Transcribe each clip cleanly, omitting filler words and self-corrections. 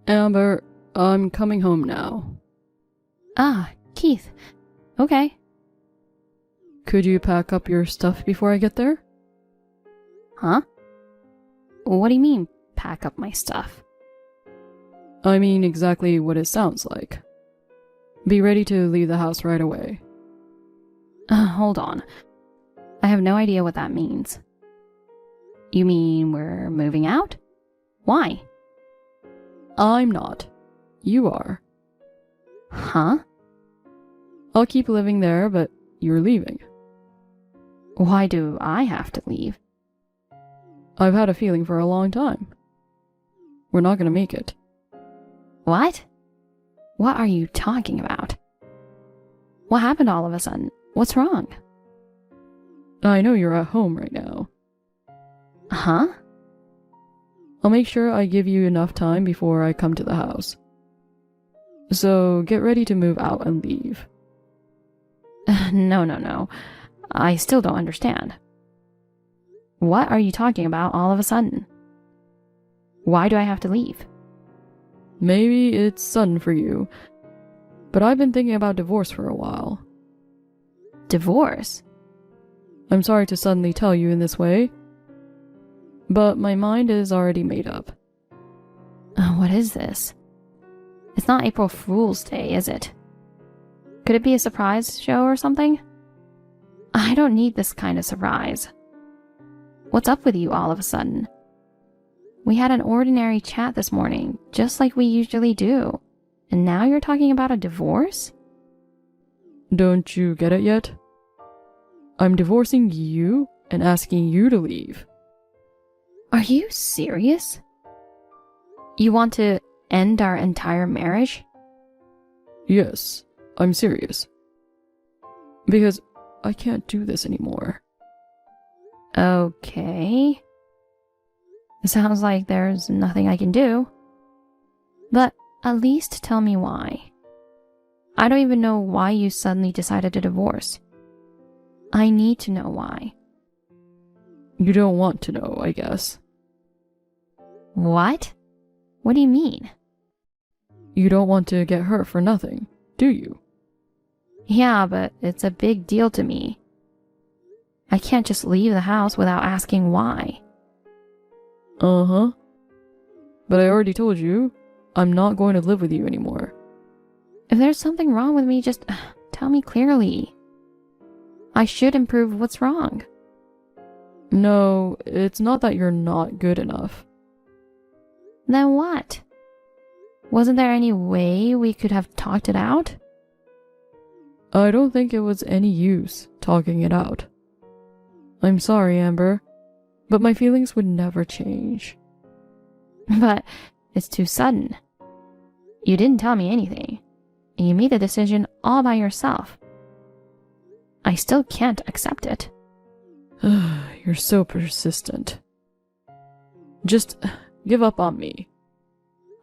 Amber, I'm coming home now. Ah, Keith. Okay. Could you pack up your stuff before I get there? Huh? What do you mean, pack up my stuff? I mean exactly what it sounds like. Be ready to leave the house right away. Hold on. I have no idea what that means. You mean we're moving out? Why? I'm not. You are. Huh? I'll keep living there, but you're leaving. Why do I have to leave? I've had a feeling for a long time. We're not gonna make it. What? What are you talking about? What happened all of a sudden? What's wrong? I know you're at home right now. Huh? I'll make sure I give you enough time before I come to the house. So get ready to move out and leave. No. I still don't understand. What are you talking about all of a sudden? Why do I have to leave? Maybe it's sudden for you, but I've been thinking about divorce for a while. Divorce? I'm sorry to suddenly tell you in this way, but my mind is already made up. What is this? It's not April Fool's Day, is it? Could it be a surprise show or something? I don't need this kind of surprise. What's up with you all of a sudden? We had an ordinary chat this morning, just like we usually do. And now you're talking about a divorce? Don't you get it yet? I'm divorcing you and asking you to leave. Are you serious? You want to end our entire marriage? Yes, I'm serious. Because I can't do this anymore. Okay. It sounds like there's nothing I can do. But at least tell me why. I don't even know why you suddenly decided to divorce. I need to know why. You don't want to know, I guess. What? What do you mean? You don't want to get hurt for nothing, do you? Yeah, but it's a big deal to me. I can't just leave the house without asking why. Uh-huh. But I already told you, I'm not going to live with you anymore. If there's something wrong with me, just tell me clearly. I should improve what's wrong. No, it's not that you're not good enough. Then what? Wasn't there any way we could have talked it out? I don't think it was any use talking it out. I'm sorry, Amber, but my feelings would never change. But it's too sudden. You didn't tell me anything, and you made the decision all by yourself. I still can't accept it. You're so persistent. Just give up on me.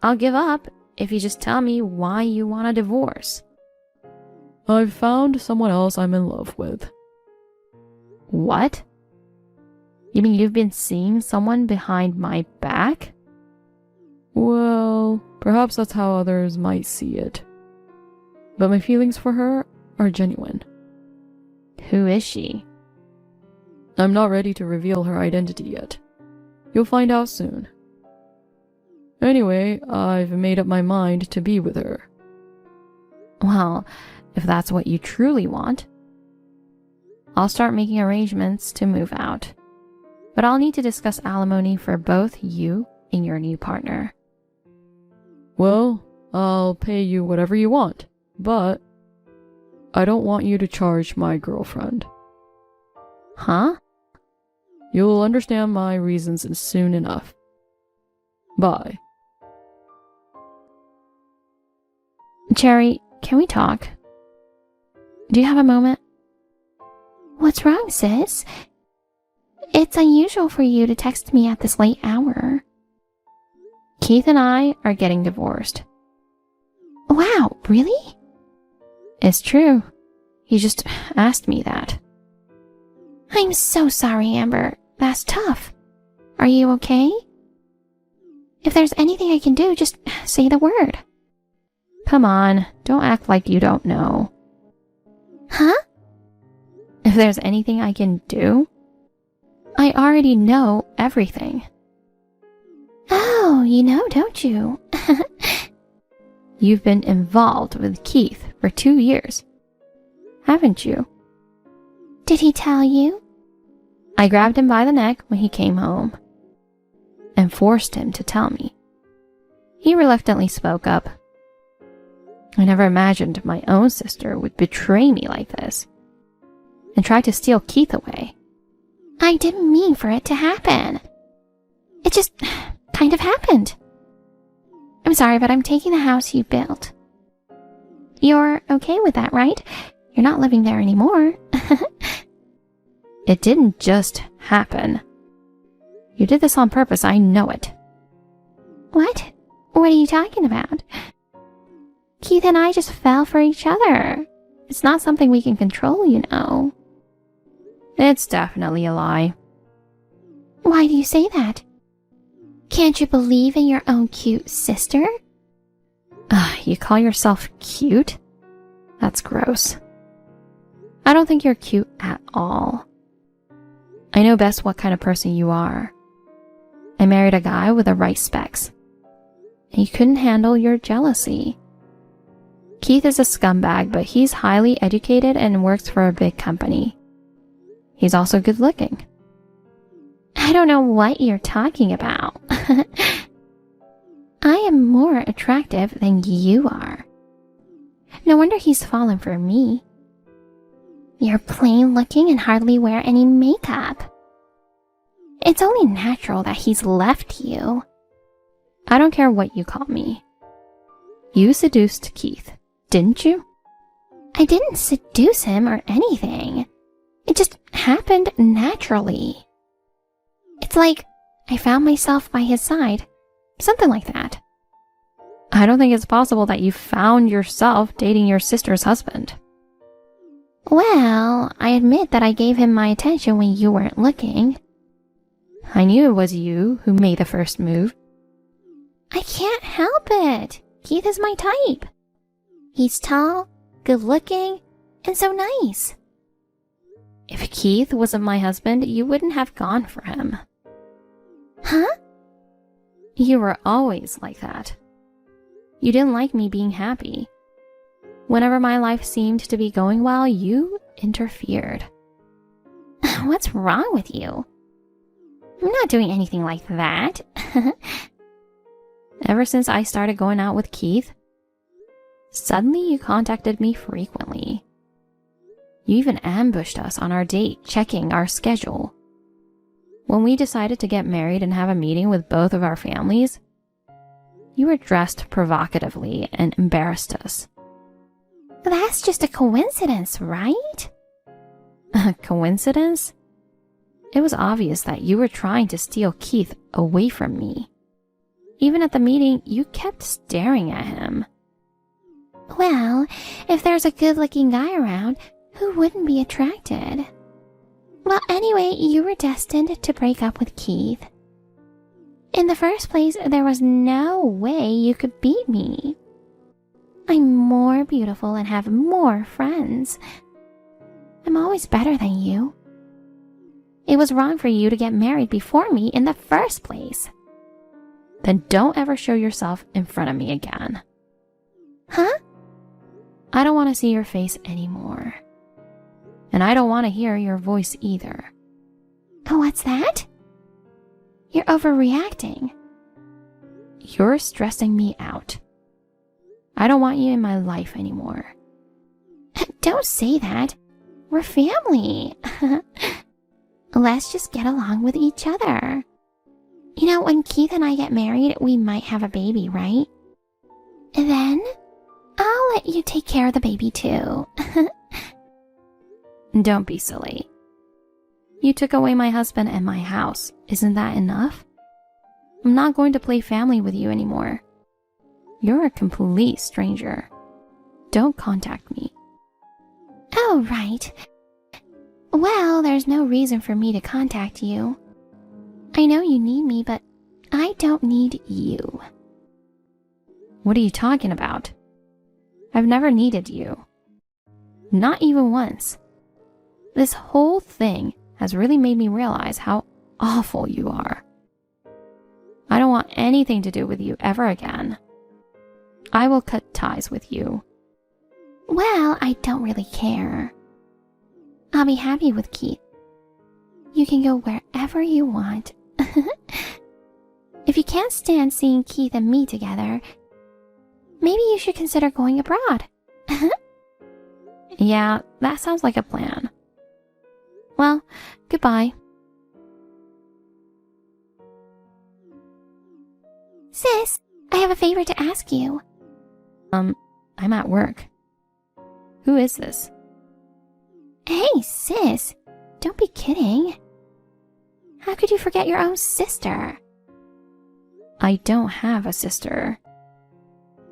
I'll give up if you just tell me why you want a divorce. I've found someone else I'm in love with. What? You mean you've been seeing someone behind my back? Well, perhaps that's how others might see it. But my feelings for her are genuine. Who is she? I'm not ready to reveal her identity yet. You'll find out soon. Anyway, I've made up my mind to be with her. Well, if that's what you truly want, I'll start making arrangements to move out. But I'll need to discuss alimony for both you and your new partner. Well, I'll pay you whatever you want, but I don't want you to charge my girlfriend. Huh? You'll understand my reasons soon enough. Bye. Cherry, can we talk? Do you have a moment? What's wrong, sis? It's unusual for you to text me at this late hour. Keith and I are getting divorced. Wow, really? It's true. He just asked me that. I'm so sorry, Amber. That's tough. Are you okay? If there's anything I can do, just say the word. Come on, don't act like you don't know. Huh? If there's anything I can do? I already know everything. Oh, you know, don't you? You've been involved with Keith for 2 years, haven't you? Did he tell you? I grabbed him by the neck when he came home and forced him to tell me. He reluctantly spoke up. I never imagined my own sister would betray me like this and try to steal Keith away. I didn't mean for it to happen. It just kind of happened. I'm sorry, but I'm taking the house you built. You're okay with that, right? You're not living there anymore. It didn't just happen. You did this on purpose, I know it. What? What are you talking about? Keith and I just fell for each other. It's not something we can control, you know. It's definitely a lie. Why do you say that? Can't you believe in your own cute sister? You call yourself cute? That's gross. I don't think you're cute at all. I know best what kind of person you are. I married a guy with the right specs. And he couldn't handle your jealousy. Keith is a scumbag, but he's highly educated and works for a big company. He's also good looking. I don't know what you're talking about. I am more attractive than you are. No wonder he's fallen for me. You're plain looking and hardly wear any makeup. It's only natural that he's left you. I don't care what you call me. You seduced Keith, didn't you? I didn't seduce him or anything. It just happened naturally. It's like I found myself by his side. Something like that. I don't think it's possible that you found yourself dating your sister's husband. Well, I admit that I gave him my attention when you weren't looking. I knew it was you who made the first move. I can't help it. Keith is my type. He's tall, good looking, and so nice. If Keith wasn't my husband, you wouldn't have gone for him. Huh? You were always like that. You didn't like me being happy. Whenever my life seemed to be going well, you interfered. What's wrong with you? I'm not doing anything like that. Ever since I started going out with Keith, suddenly you contacted me frequently. You even ambushed us on our date, checking our schedule. When we decided to get married and have a meeting with both of our families, you were dressed provocatively and embarrassed us. That's just a coincidence, right? A coincidence? It was obvious that you were trying to steal Keith away from me. Even at the meeting, you kept staring at him. Well, if there's a good-looking guy around, who wouldn't be attracted? Well, anyway, you were destined to break up with Keith. In the first place, there was no way you could beat me. I'm more beautiful and have more friends. I'm always better than you. It was wrong for you to get married before me in the first place. Then don't ever show yourself in front of me again. Huh? I don't want to see your face anymore. And I don't want to hear your voice either. Oh, what's that? You're overreacting. You're stressing me out. I don't want you in my life anymore. Don't say that. We're family. Let's just get along with each other. You know, when Keith and I get married, we might have a baby, right? And then I'll let you take care of the baby too. Don't be silly. You took away my husband and my house. Isn't that enough? I'm not going to play family with you anymore. You're a complete stranger. Don't contact me. Oh, right. Well, there's no reason for me to contact you. I know you need me, but I don't need you. What are you talking about? I've never needed you. Not even once. This whole thing has really made me realize how awful you are. I don't want anything to do with you ever again. I will cut ties with you. Well, I don't really care. I'll be happy with Keith. You can go wherever you want. If you can't stand seeing Keith and me together, maybe you should consider going abroad. Yeah, that sounds like a plan. Well, goodbye. Sis, I have a favor to ask you. I'm at work. Who is this? Hey, sis, don't be kidding. How could you forget your own sister? I don't have a sister.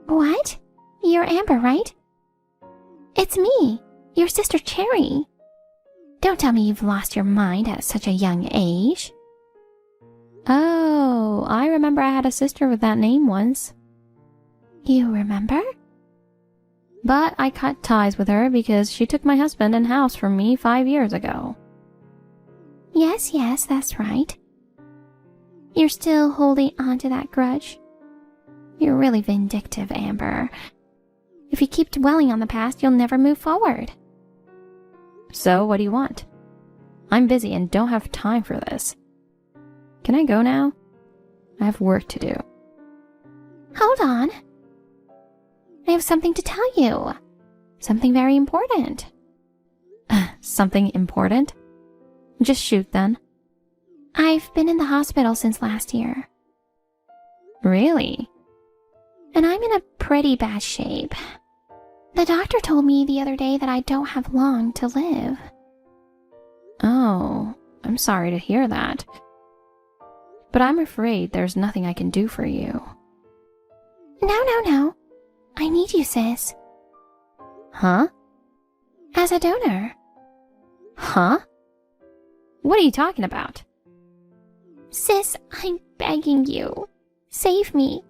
What? You're Amber, right? It's me, your sister Cherry. Don't tell me you've lost your mind at such a young age. Oh, I remember I had a sister with that name once. You remember? But I cut ties with her because she took my husband and house from me 5 years ago. Yes, that's right. You're still holding on to that grudge? You're really vindictive, Amber. If you keep dwelling on the past, you'll never move forward. So, what do you want? I'm busy and don't have time for this. Can I go now? I have work to do. Hold on. I have something to tell you. Something very important. Something important? Just shoot then. I've been in the hospital since last year. Really? And I'm in a pretty bad shape. The doctor told me the other day that I don't have long to live. Oh, I'm sorry to hear that. But I'm afraid there's nothing I can do for you. No. I need you, sis. Huh? As a donor. Huh? What are you talking about? Sis, I'm begging you. Save me.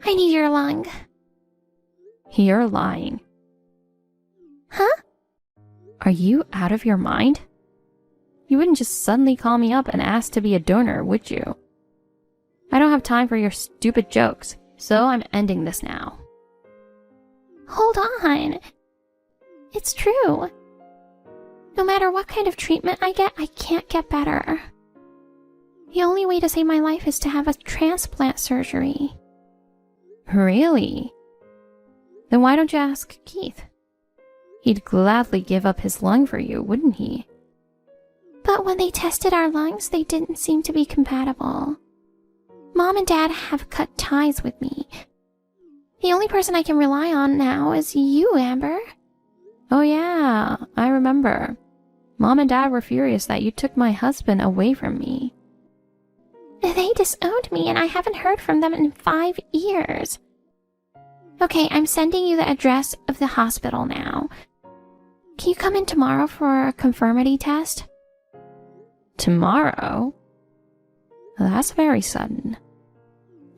I need your lung. You're lying. Huh? Are you out of your mind? You wouldn't just suddenly call me up and ask to be a donor, would you? I don't have time for your stupid jokes, so I'm ending this now. Hold on. It's true. No matter what kind of treatment I get, I can't get better. The only way to save my life is to have a transplant surgery. Really? Then why don't you ask Keith? He'd gladly give up his lung for you, wouldn't he? But when they tested our lungs, they didn't seem to be compatible. Mom and Dad have cut ties with me. The only person I can rely on now is you, Amber. Oh yeah, I remember. Mom and Dad were furious that you took my husband away from me. They disowned me and I haven't heard from them in 5 years. Okay, I'm sending you the address of the hospital now. Can you come in tomorrow for a conformity test? Tomorrow? That's very sudden.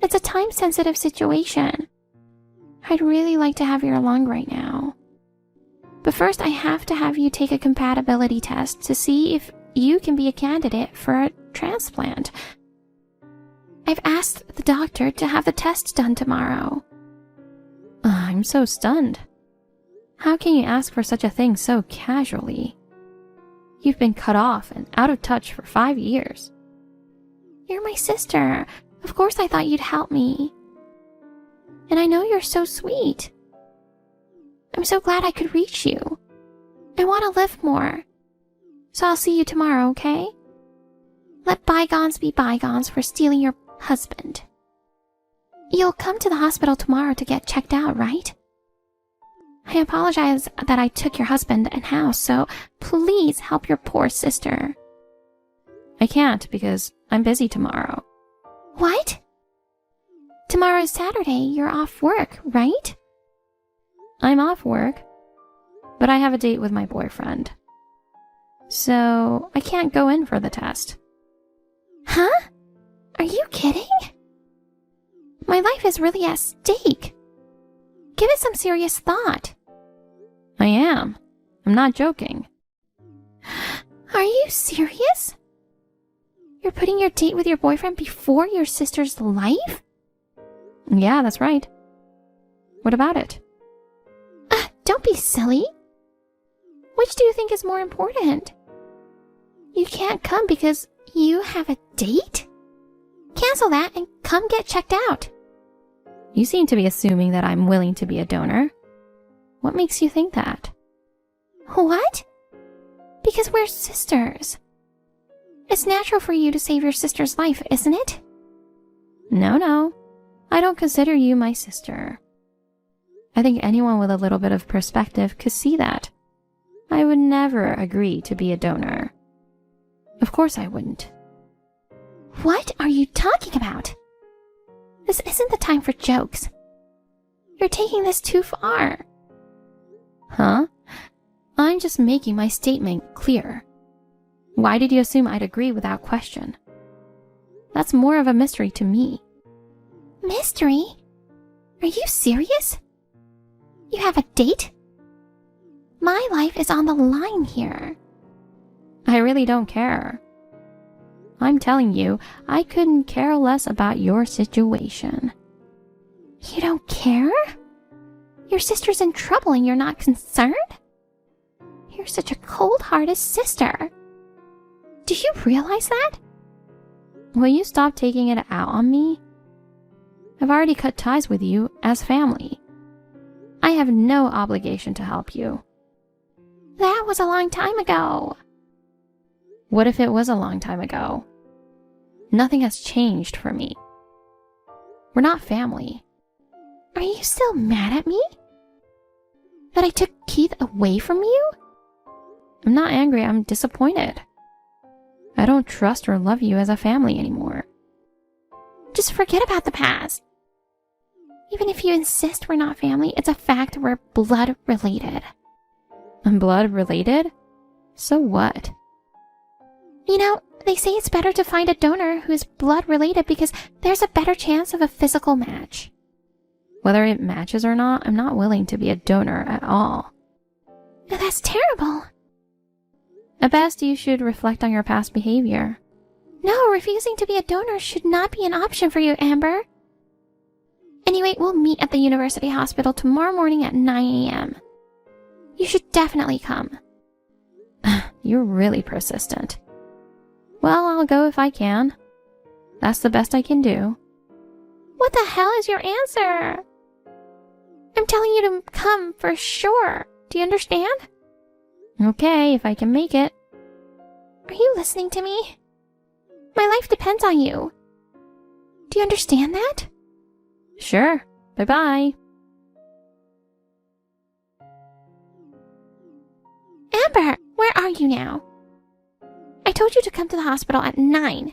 It's a time-sensitive situation. I'd really like to have your lung right now. But first I have to have you take a compatibility test to see if you can be a candidate for a transplant. I've asked the doctor to have the test done tomorrow. I'm so stunned. How can you ask for such a thing so casually? You've been cut off and out of touch for 5 years. You're my sister. Of course I thought you'd help me. And I know you're so sweet. I'm so glad I could reach you. I want to live more. So I'll see you tomorrow, okay? Let bygones be bygones for stealing your husband. You'll come to the hospital tomorrow to get checked out, right? I apologize that I took your husband and house, so please help your poor sister. I can't because I'm busy tomorrow. What? Tomorrow is Saturday. You're off work, right? I'm off work, but I have a date with my boyfriend. So I can't go in for the test. Huh? Are you kidding? My life is really at stake. Give it some serious thought. I am. I'm not joking. Are you serious? You're putting your date with your boyfriend before your sister's life? Yeah, that's right. What about it? Don't be silly. Which do you think is more important? You can't come because you have a date? Cancel that and come get checked out. You seem to be assuming that I'm willing to be a donor. What makes you think that? What? Because we're sisters. It's natural for you to save your sister's life, isn't it? No. I don't consider you my sister. I think anyone with a little bit of perspective could see that. I would never agree to be a donor. Of course I wouldn't. What are you talking about? This isn't the time for jokes. You're taking this too far. Huh? I'm just making my statement clear. Why did you assume I'd agree without question? That's more of a mystery to me. Mystery? Are you serious? You have a date? My life is on the line here. I really don't care. I'm telling you, I couldn't care less about your situation. You don't care? Your sister's in trouble and you're not concerned? You're such a cold-hearted sister. Do you realize that? Will you stop taking it out on me? I've already cut ties with you as family. I have no obligation to help you. That was a long time ago. What if it was a long time ago? Nothing has changed for me. We're not family. Are you still mad at me? That I took Keith away from you? I'm not angry, I'm disappointed. I don't trust or love you as a family anymore. Just forget about the past. Even if you insist we're not family, it's a fact we're blood related. I'm blood related? So what? You know, they say it's better to find a donor who is blood related because there's a better chance of a physical match. Whether it matches or not, I'm not willing to be a donor at all. Now that's terrible. At best, you should reflect on your past behavior. No, refusing to be a donor should not be an option for you, Amber. Anyway, we'll meet at the university hospital tomorrow morning at 9 a.m. You should definitely come. You're really persistent. Well, I'll go if I can. That's the best I can do. What the hell is your answer? I'm telling you to come for sure. Do you understand? Okay, if I can make it. Are you listening to me? My life depends on you. Do you understand that? Sure. Bye-bye. Amber, where are you now? I told you to come to the hospital at 9.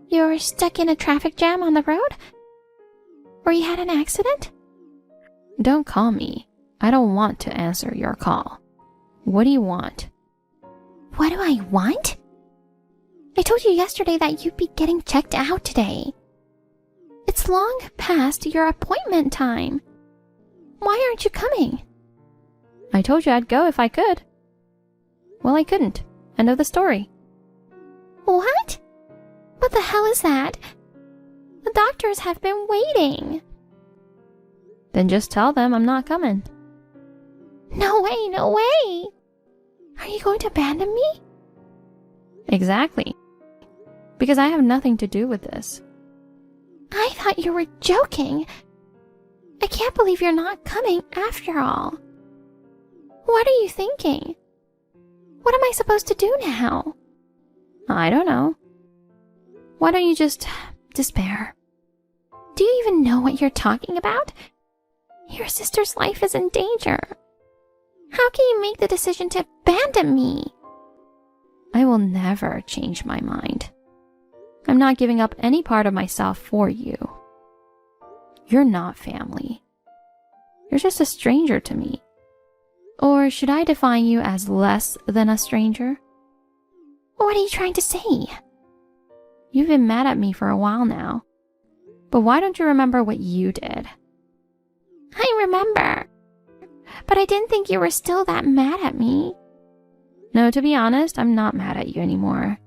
You're stuck in a traffic jam on the road? Or you had an accident? Don't call me. I don't want to answer your call. What do you want? What do I want? I told you yesterday that you'd be getting checked out today. It's long past your appointment time. Why aren't you coming? I told you I'd go if I could. Well, I couldn't. End of the story. What? What the hell is that? The doctors have been waiting. Then just tell them I'm not coming. No way, no way. Are you going to abandon me? Exactly. Because I have nothing to do with this. I thought you were joking. I can't believe you're not coming after all. What are you thinking? What am I supposed to do now? I don't know. Why don't you just despair? Do you even know what you're talking about? Your sister's life is in danger. How can you make the decision to abandon me? I will never change my mind. I'm not giving up any part of myself for you. You're not family. You're just a stranger to me. Or should I define you as less than a stranger? What are you trying to say? You've been mad at me for a while now. But why don't you remember what you did? I remember. But I didn't think you were still that mad at me. No, to be honest, I'm not mad at you anymore.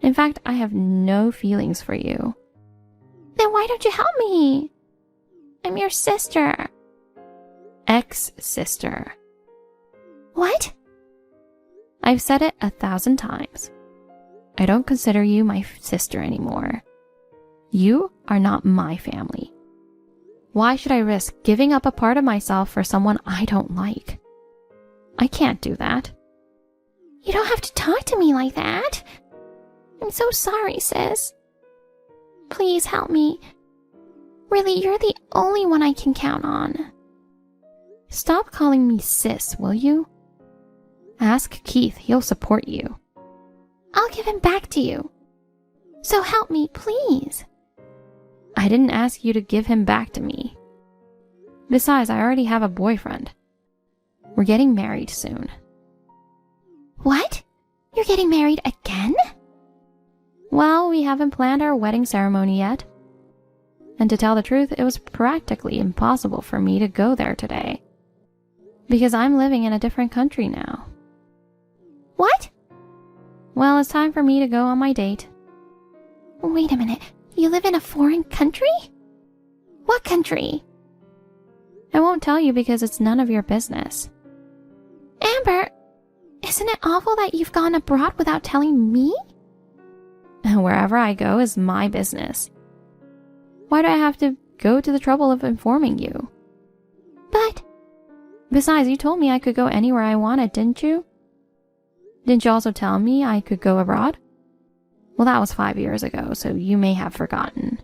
In fact, I have no feelings for you. Then why don't you help me? I'm your sister. Ex-sister. What? I've said it 1,000 times. I don't consider you my sister anymore. You are not my family. Why should I risk giving up a part of myself for someone I don't like? I can't do that. You don't have to talk to me like that. I'm so sorry, sis. Please help me. Really, you're the only one I can count on. Stop calling me sis, will you? Ask Keith, he'll support you. I'll give him back to you. So help me, please. I didn't ask you to give him back to me. Besides, I already have a boyfriend. We're getting married soon. What? You're getting married again? Well, we haven't planned our wedding ceremony yet. And to tell the truth, it was practically impossible for me to go there today. Because I'm living in a different country now. What? Well, it's time for me to go on my date. Wait a minute. You live in a foreign country? What country? I won't tell you because it's none of your business. Amber, isn't it awful that you've gone abroad without telling me? Wherever I go is my business. Why do I have to go to the trouble of informing you? But... Besides, you told me I could go anywhere I wanted, didn't you? Didn't you also tell me I could go abroad? Well, that was 5 years ago, so you may have forgotten.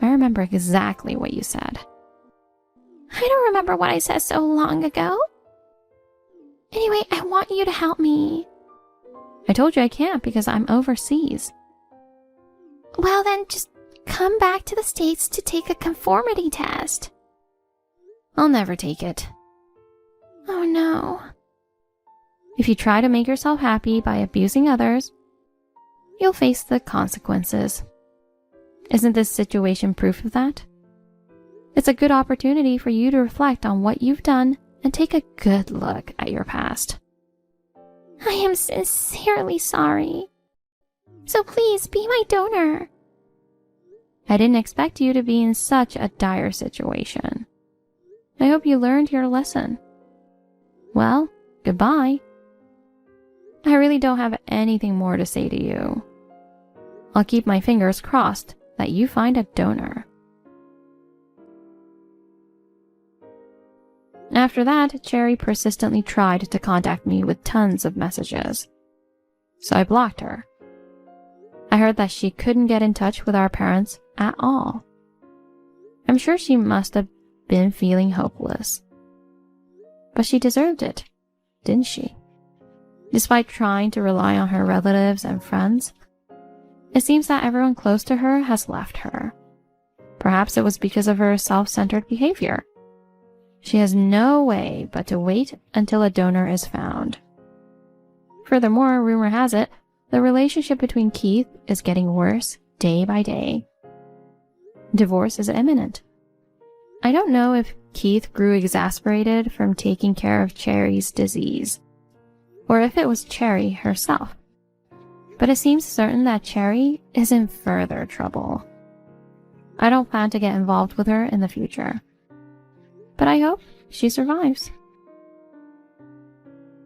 I remember exactly what you said. I don't remember what I said so long ago. Anyway, I want you to help me. I told you I can't because I'm overseas. Well then, just come back to the States to take a conformity test. I'll never take it. Oh no. If you try to make yourself happy by abusing others, you'll face the consequences. Isn't this situation proof of that? It's a good opportunity for you to reflect on what you've done and take a good look at your past. I am sincerely sorry. So please be my donor. I didn't expect you to be in such a dire situation. I hope you learned your lesson. Well, goodbye. I really don't have anything more to say to you. I'll keep my fingers crossed that you find a donor. After that, Cherry persistently tried to contact me with tons of messages. So I blocked her. I heard that she couldn't get in touch with our parents at all. I'm sure she must have been feeling hopeless. But she deserved it, didn't she? Despite trying to rely on her relatives and friends, it seems that everyone close to her has left her. Perhaps it was because of her self-centered behavior. She has no way but to wait until a donor is found. Furthermore, rumor has it, the relationship between Keith is getting worse day by day. Divorce is imminent. I don't know if Keith grew exasperated from taking care of Cherry's disease, or if it was Cherry herself. But it seems certain that Cherry is in further trouble. I don't plan to get involved with her in the future. But I hope she survives.